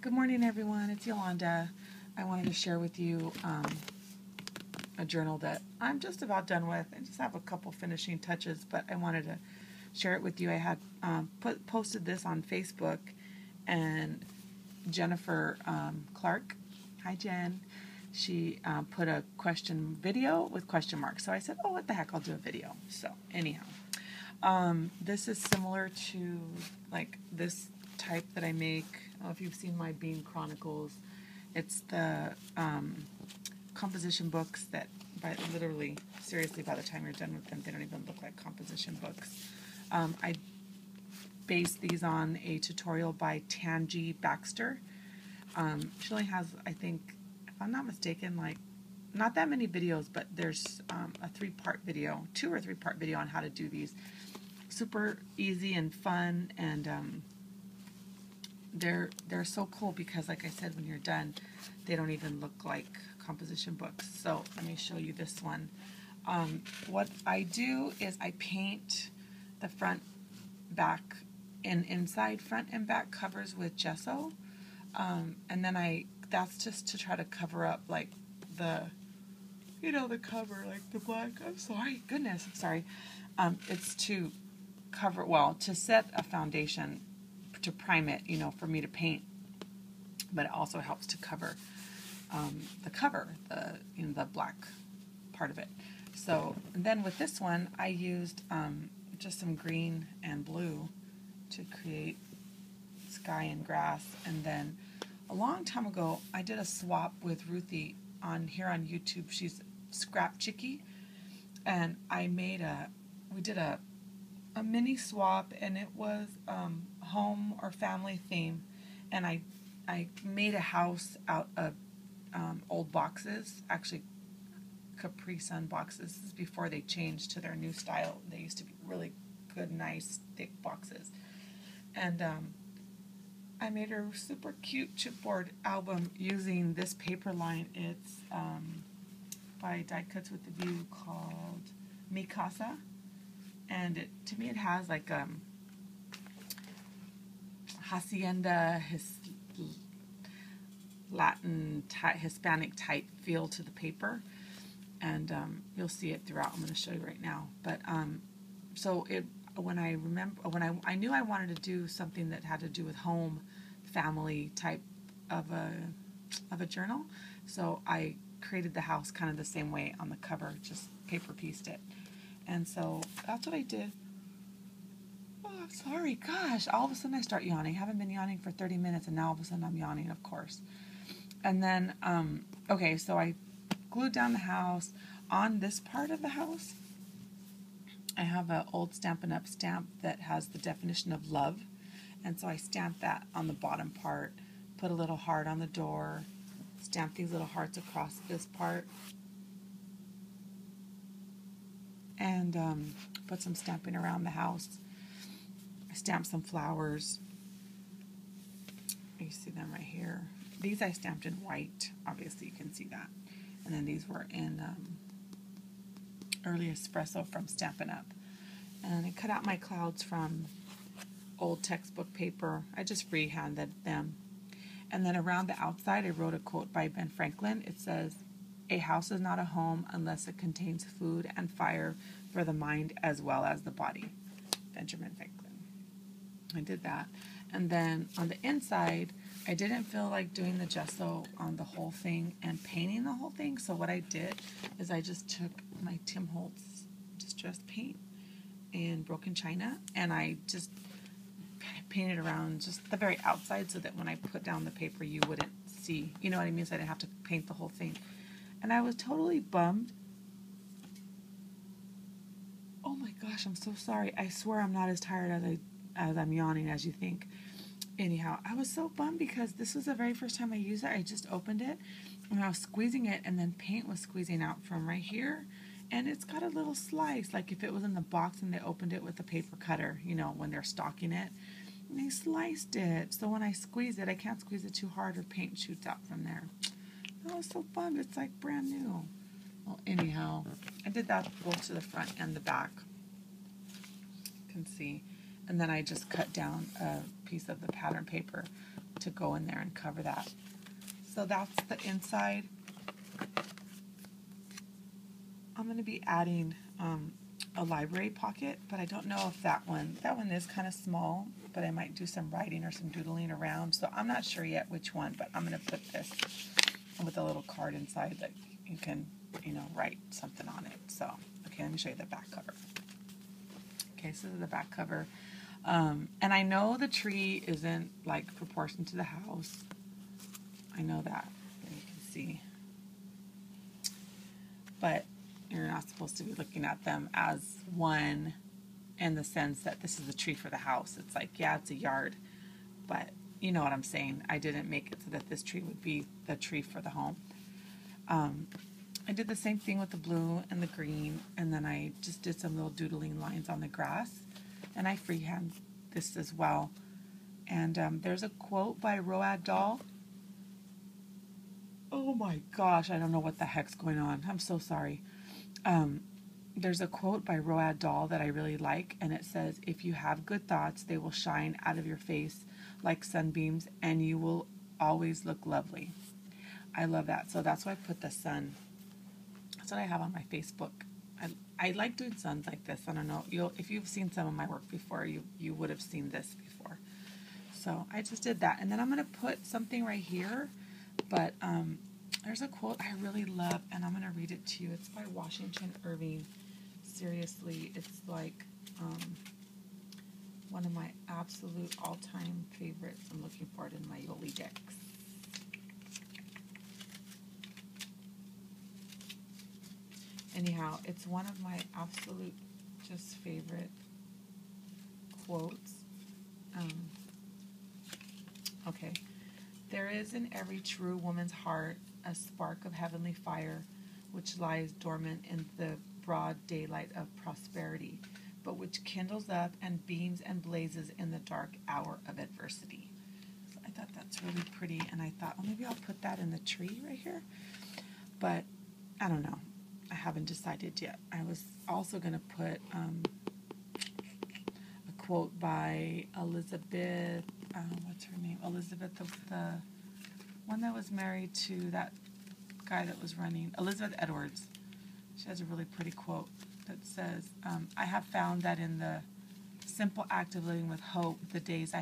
Good morning, everyone. It's Yolanda. I wanted to share with you a journal that I'm just about done with. I just have a couple finishing touches, but I wanted to share it with you. I had posted this on Facebook, and Jennifer Clark, hi Jen, she put a question video with question marks. So I said, oh, what the heck, I'll do a video. So anyhow, this is similar to like this type that I make. I don't know if you've seen my Bean Chronicles. It's the composition books that, literally, seriously, by the time you're done with them, they don't even look like composition books. I based these on a tutorial by Tangi Baxter. She only has, I think, if I'm not mistaken, like not that many videos, but there's a 3-part video, 2 or 3-part video on how to do these. Super easy and fun, and they're so cool because, like I said, when you're done, they don't even look like composition books. So let me show you this one. What I do is I paint the front, back, and inside front and back covers with gesso, and then that's just to try to cover up like the cover, like the black. I'm sorry, goodness, I'm sorry. It's to cover, well, to set a foundation, to prime it, for me to paint, but it also helps to cover the cover, the black part of it. So and then with this one, I used just some green and blue to create sky and grass. And then a long time ago, I did a swap with Ruthie on YouTube. She's Scrap Chicky, and we did a mini swap, and it was home or family theme, and I made a house out of old boxes, actually Capri Sun boxes. This is before they changed to their new style. They used to be really good, nice, thick boxes. And I made a super cute chipboard album using this paper line. It's by Die Cuts with the View, called Mi Casa. And to me, it has like hacienda, Latin, Hispanic type feel to the paper, and you'll see it throughout. I'm going to show you right now. But so when I knew I wanted to do something that had to do with home, family type of a journal, so I created the house kind of the same way on the cover, just paper pieced it. And so that's what I did. Oh, I'm sorry. Gosh, all of a sudden I start yawning. I haven't been yawning for 30 minutes, and now all of a sudden I'm yawning, of course. And then, okay, so I glued down the house. On this part of the house, I have an old Stampin' Up! Stamp that has the definition of love. And so I stamped that on the bottom part, put a little heart on the door, stamped these little hearts across this part, and put some stamping around the house. I stamped some flowers. You see them right here. These I stamped in white. Obviously, you can see that. And then these were in early espresso from Stampin' Up. And I cut out my clouds from old textbook paper. I just freehanded them. And then around the outside, I wrote a quote by Ben Franklin. It says, "A house is not a home unless it contains food and fire for the mind as well as the body." Benjamin Franklin. I did that. And then on the inside, I didn't feel like doing the gesso on the whole thing and painting the whole thing. So what I did is I just took my Tim Holtz distressed paint in broken china, and I just painted around just the very outside so that when I put down the paper, you wouldn't see. You know what I mean? So I didn't have to paint the whole thing. And I was totally bummed. Oh my gosh, I'm so sorry. I swear I'm not as tired as I'm yawning as you think. Anyhow, I was so bummed because this was the very first time I used it. I just opened it, and I was squeezing it, and then paint was squeezing out from right here. And it's got a little slice, like if it was in the box and they opened it with a paper cutter, when they're stocking it. And they sliced it. So when I squeeze it, I can't squeeze it too hard or paint shoots out from there. I was so bummed. It's like brand new. Well, anyhow, I did that both to the front and the back. You can see. And then I just cut down a piece of the pattern paper to go in there and cover that. So that's the inside. I'm going to be adding a library pocket, but I don't know if that one is kind of small, but I might do some writing or some doodling around. So I'm not sure yet which one, but I'm going to put this with a little card inside that you can, write something on it. So, okay, let me show you the back cover. Okay, so this is the back cover. And I know the tree isn't like proportioned to the house. I know that, and you can see. But you're not supposed to be looking at them as one in the sense that this is a tree for the house. It's like, yeah, it's a yard, but you know what I'm saying. I didn't make it so that this tree would be the tree for the home. I did the same thing with the blue and the green, and then I just did some little doodling lines on the grass, and I freehand this as well. And there's a quote by Roald Dahl. Oh my gosh, I don't know what the heck's going on. I'm so sorry. There's a quote by Roald Dahl that I really like, and it says, "If you have good thoughts, they will shine out of your face like sunbeams, and you will always look lovely." I love that. So that's why I put the sun. That's what I have on my Facebook. I like doing suns like this. I don't know. If you've seen some of my work before, you would have seen this before. So I just did that. And then I'm going to put something right here, but there's a quote I really love, and I'm going to read it to you. It's by Washington Irving. Seriously, it's like one of my absolute all-time favorites. I'm looking for it in my Yoli decks. Anyhow, it's one of my absolute just favorite quotes. Okay. There is in every true woman's heart a spark of heavenly fire which lies dormant in the broad daylight of prosperity, but which kindles up and beams and blazes in the dark hour of adversity. So I thought that's really pretty, and I thought, oh, maybe I'll put that in the tree right here. But I don't know. I haven't decided yet. I was also going to put a quote by Elizabeth, what's her name? Elizabeth, the one that was married to that guy that was running, Elizabeth Edwards. She has a really pretty quote that says, "I have found that in the simple act of living with hope, the days I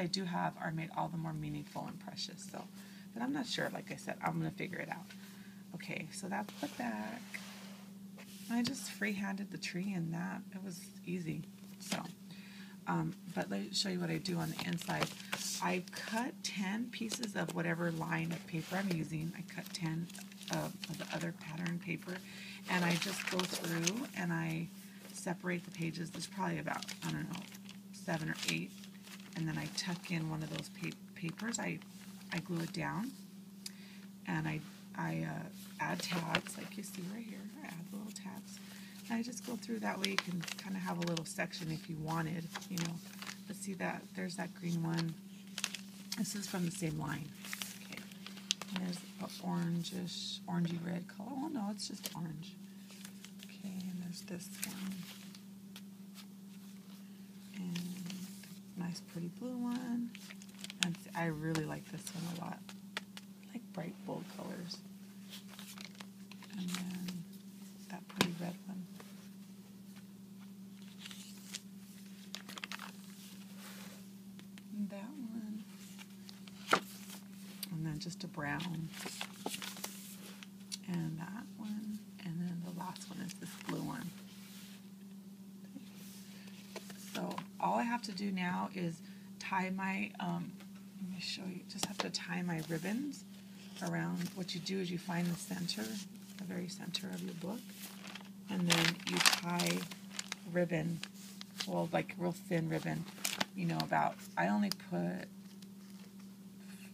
do have are made all the more meaningful and precious." So, but I'm not sure. Like I said, I'm going to figure it out. Okay, so that's the back. I just free-handed the tree in that. It was easy. So, but let me show you what I do on the inside. I cut 10 pieces of whatever line of paper I'm using. I cut 10 of the other pattern paper, and I just go through and I separate the pages. There's probably about, I don't know, 7 or 8, and then I tuck in one of those papers. I glue it down, and I add tabs, like you see right here. I add little tabs. And I just go through. That way you can kind of have a little section if you wanted, But see that, there's that green one. This is from the same line. Okay. And there's an orangey red color. Oh no, it's just orange. Okay, and there's this one. And nice pretty blue one. And I really like this one a lot. I like bright, bold colors. And then that pretty red one. And that one. And then just a brown. And that one. And then the last one is this blue one. So all I have to do now is tie my, let me show you, just have to tie my ribbons around. What you do is you find the center, the very center of your book, and then you tie ribbon, well, like real thin ribbon, about, I only put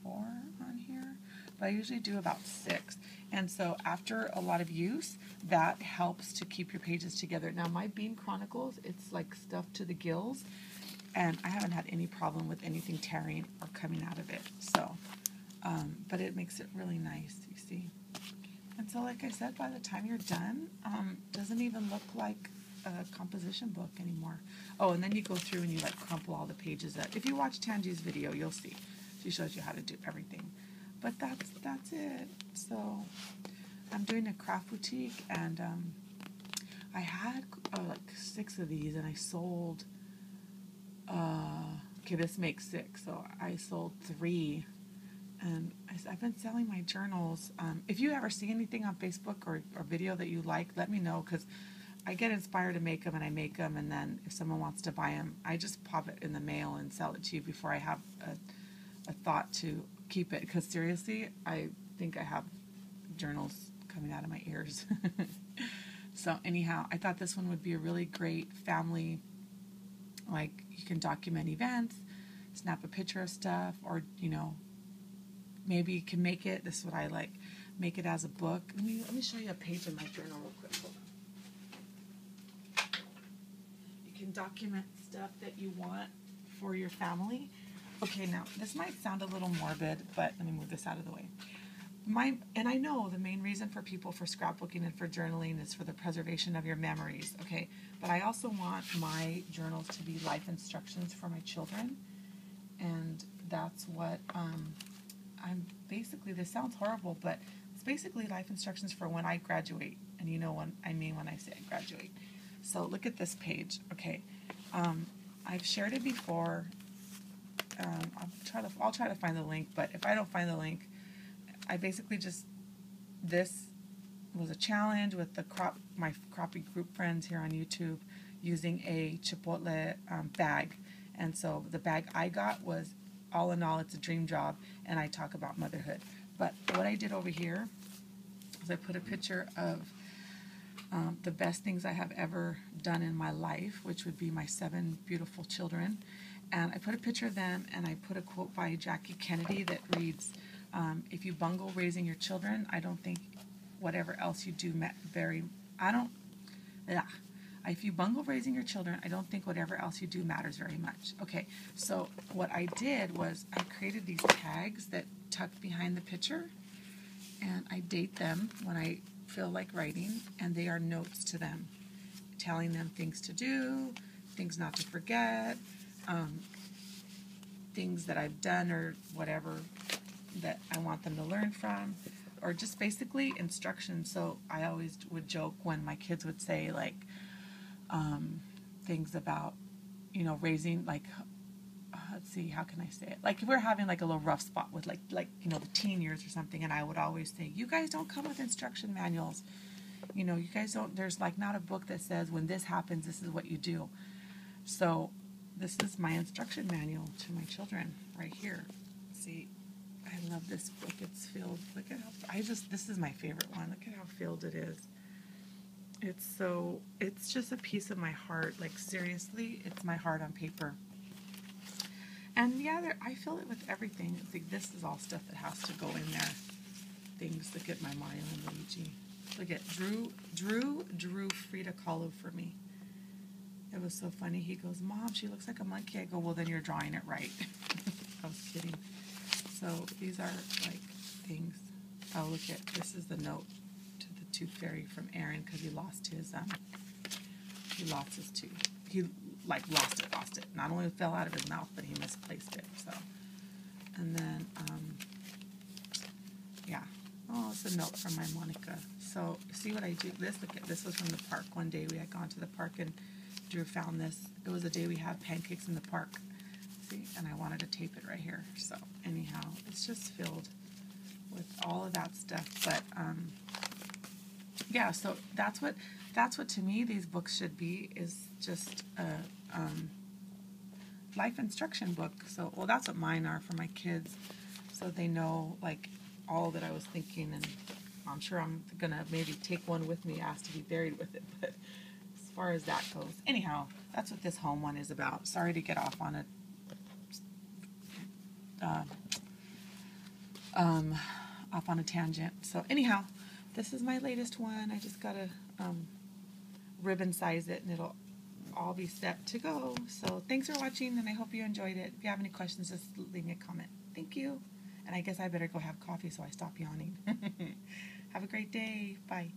4 on here, but I usually do about 6. And so after a lot of use, that helps to keep your pages together. Now my Bean Chronicles, it's like stuffed to the gills, and I haven't had any problem with anything tearing or coming out of it. So, but it makes it really nice, you see. And so like I said, by the time you're done, doesn't even look like a composition book anymore. Oh, and then you go through and you like crumple all the pages up. If you watch Tangi's video, you'll see. She shows you how to do everything. But that's it. So I'm doing a craft boutique, and I had like 6 of these, and I sold. Okay, this makes 6, so I sold 3. And I've been selling my journals. If you ever see anything on Facebook or video that you like, let me know, because I get inspired to make them, and I make them, and then if someone wants to buy them, I just pop it in the mail and sell it to you before I have a thought to keep it, because seriously, I think I have journals coming out of my ears. So anyhow, I thought this one would be a really great family, like you can document events, snap a picture of stuff, or maybe you can make it, this is what I like, make it as a book. Let me show you a page in my journal real quick. Hold on. You can document stuff that you want for your family. Okay, now this might sound a little morbid, but let me move this out of the way. And I know the main reason for people for scrapbooking and for journaling is for the preservation of your memories, okay? But I also want my journals to be life instructions for my children, and that's what I'm basically, this sounds horrible, but it's basically life instructions for when I graduate, and you know what I mean when I say I graduate. So look at this page, okay? I've shared it before. I'll try to find the link, but if I don't find the link, I basically this was a challenge with my crappie group friends here on YouTube using a Chipotle bag. And so the bag I got was, all in all, it's a dream job, and I talk about motherhood. But what I did over here is I put a picture of the best things I have ever done in my life, which would be my 7 beautiful children. And I put a picture of them, and I put a quote by Jackie Kennedy that reads, if you bungle raising your children, I don't think whatever else you do if you bungle raising your children, I don't think whatever else you do matters very much. Okay, so what I did was I created these tags that tuck behind the picture, and I date them when I feel like writing, and they are notes to them, telling them things to do, things not to forget, things that I've done or whatever that I want them to learn from, or just basically instructions. So I always would joke when my kids would say like things about raising, like let's see, how can I say it, like if we're having like a little rough spot with like the teen years or something, and I would always say, you guys don't come with instruction manuals, you guys don't, there's like not a book that says when this happens this is what you do. So this is my instruction manual to my children right here. See, I love this book. It's filled. Look at how this is my favorite one. Look at how filled it is. It's just a piece of my heart. Like seriously, it's my heart on paper. And yeah, I fill it with everything. I think this is all stuff that has to go in there. Things. Look at my Mario and Luigi. Look at Drew Frida Kahlo for me. It was so funny. He goes, Mom, she looks like a monkey. I go, well, then you're drawing it right. I was kidding. So these are like things. Oh, look at, this is the note to the tooth fairy from Aaron, because he lost his tooth. He like lost it. Not only fell out of his mouth, but he misplaced it. So, and then yeah. Oh, it's a note from my Monica. So see what I do. This was from the park. One day we had gone to the park and Drew found this. It was a day we had pancakes in the park. See, and I wanted to tape it right here. So anyhow, it's just filled with all of that stuff. But yeah, so that's what to me these books should be, is just a life instruction book. So well, that's what mine are for my kids, so they know like all that I was thinking. And I'm sure I'm gonna maybe take one with me, ask to be buried with it. But as far as that goes, anyhow, that's what this home one is about. Sorry to get off on a tangent. So anyhow, this is my latest one. I just gotta ribbon size it, and it'll all be set to go. So thanks for watching, and I hope you enjoyed it. If you have any questions, just leave me a comment. Thank you. And I guess I better go have coffee so I stop yawning. Have a great day. Bye.